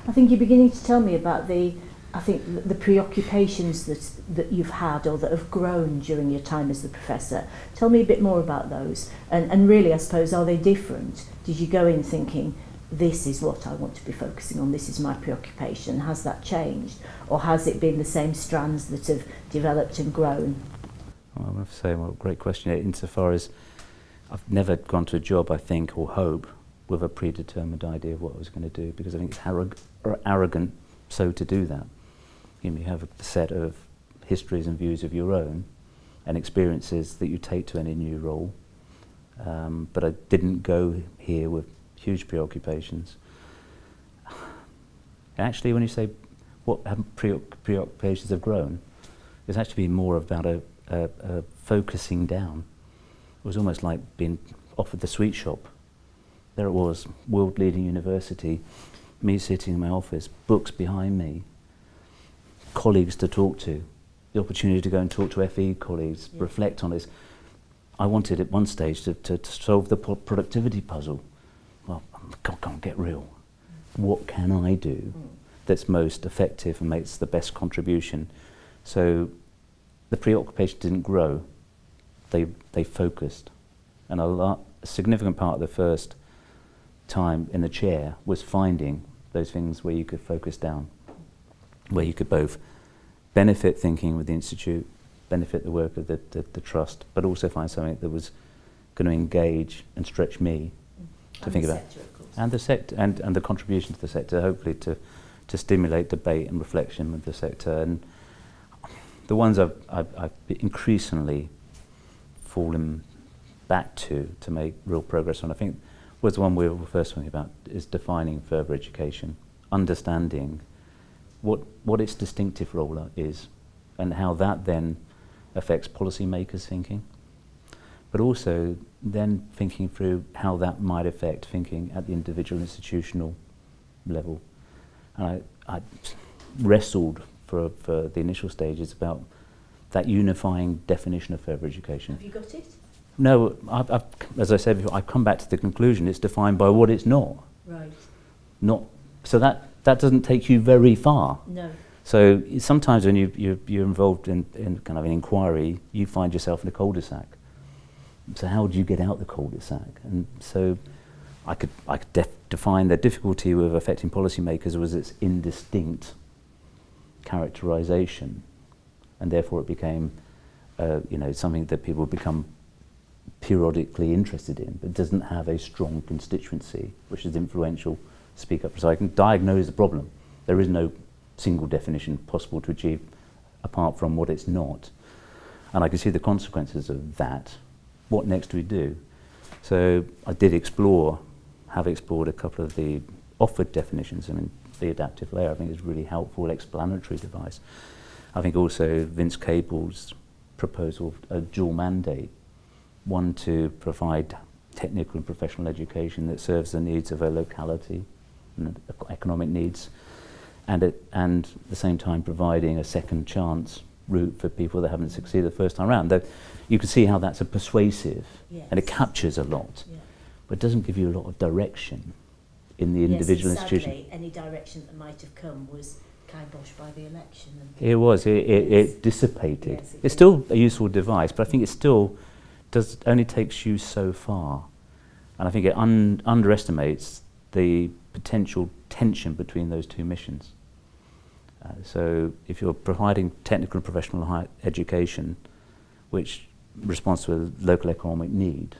I think you're beginning to tell me about the preoccupations that you've had or that have grown during your time as the professor. Tell me a bit more about those. And really, I suppose, are they different? Did you go in thinking, this is what I want to be focusing on, this is my preoccupation? Has that changed? Or has it been the same strands that have developed and grown? Well, I have to say, well, great question. Insofar as I've never gone to a job, I think, or hope, with a predetermined idea of what I was going to do, because I think it's arrogant so to do that. You have a set of histories and views of your own and experiences that you take to any new role. But I didn't go here with huge preoccupations. Actually, when you say what preoccupations have grown, it's actually been more about a focusing down. It was almost like being offered the sweet shop. There it was, world-leading university, me sitting in my office, books behind me, colleagues to talk to, the opportunity to go and talk to FE colleagues, reflect on this. I wanted at one stage to solve the productivity puzzle. Well, can't get real. What can I do that's most effective and makes the best contribution? So the preoccupation didn't grow, they focused. And a significant part of the first time in the chair was finding those things where you could focus down, where you could both benefit thinking with the Institute, benefit the work of the Trust, but also find something that was going to engage and stretch me to think about. Sector, of course. And the sector, and the contribution to the sector, hopefully to stimulate debate and reflection with the sector. And the ones I've increasingly fallen back to make real progress on, I think, was the one we were first talking about, is defining further education, understanding what its distinctive role is, and how that then affects policymakers' thinking, but also then thinking through how that might affect thinking at the individual institutional level. And I wrestled for the initial stages about that unifying definition of further education. Have you got it? No, I've, as I said before, I've come back to the conclusion it's defined by what it's not. Right. Not so that doesn't take you very far. No. So sometimes when you're involved in kind of an inquiry, you find yourself in a cul-de-sac. So how do you get out the cul-de-sac? And so I could define the difficulty with affecting policymakers was its indistinct characterization, and therefore it became something that people become periodically interested in, but doesn't have a strong constituency which is influential. Speak up, so I can diagnose the problem. There is no single definition possible to achieve apart from what it's not, and I can see the consequences of that. What next do we do? So I did have explored a couple of the offered definitions. I mean, the adaptive layer I think is a really helpful explanatory device. I think also Vince Cable's proposal of a dual mandate, one to provide technical and professional education that serves the needs of a locality and economic needs, and at the same time providing a second chance route for people that haven't succeeded the first time around. Though you can see how that's a persuasive, and it captures a lot, but it doesn't give you a lot of direction in the individual institution. Sadly, any direction that might have come was kiboshed by the election. It dissipated. Yes, it's still a useful device, but I think it still only takes you so far, and I think it underestimates the potential tension between those two missions. So if you're providing technical and professional higher education which responds to a local economic need,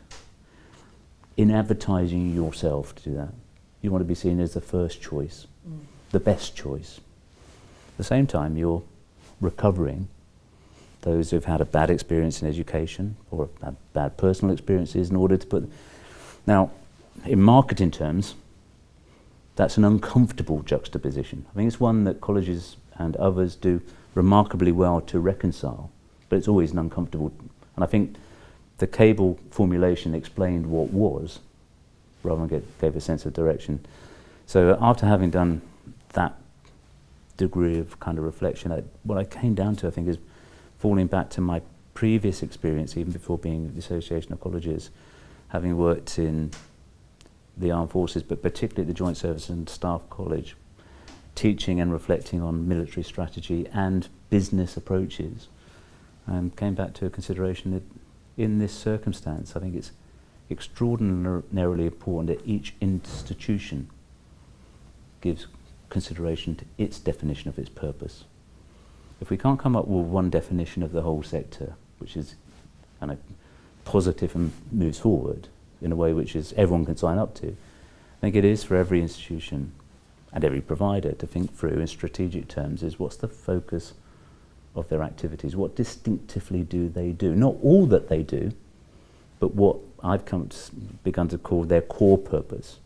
in advertising yourself to do that, you want to be seen as the first choice, the best choice. At the same time, you're recovering those who've had a bad experience in education or had bad personal experiences in order to put... Now, in marketing terms, that's an uncomfortable juxtaposition. I think it's one that colleges and others do remarkably well to reconcile, but it's always an uncomfortable... And I think the Cable formulation explained what was, rather than gave a sense of direction. So after having done that degree of kind of reflection, what I came down to, I think, is falling back to my previous experience, even before being at the Association of Colleges, having worked in the armed forces, but particularly at the Joint Service and Staff College, teaching and reflecting on military strategy and business approaches, came back to a consideration that in this circumstance, I think it's extraordinarily important that each institution gives consideration to its definition of its purpose. If we can't come up with one definition of the whole sector, which is kind of positive and moves forward in a way which is everyone can sign up to, I think it is for every institution and every provider to think through in strategic terms is what's the focus of their activities, what distinctively do they do, not all that they do, but what I've begun to call their core purpose.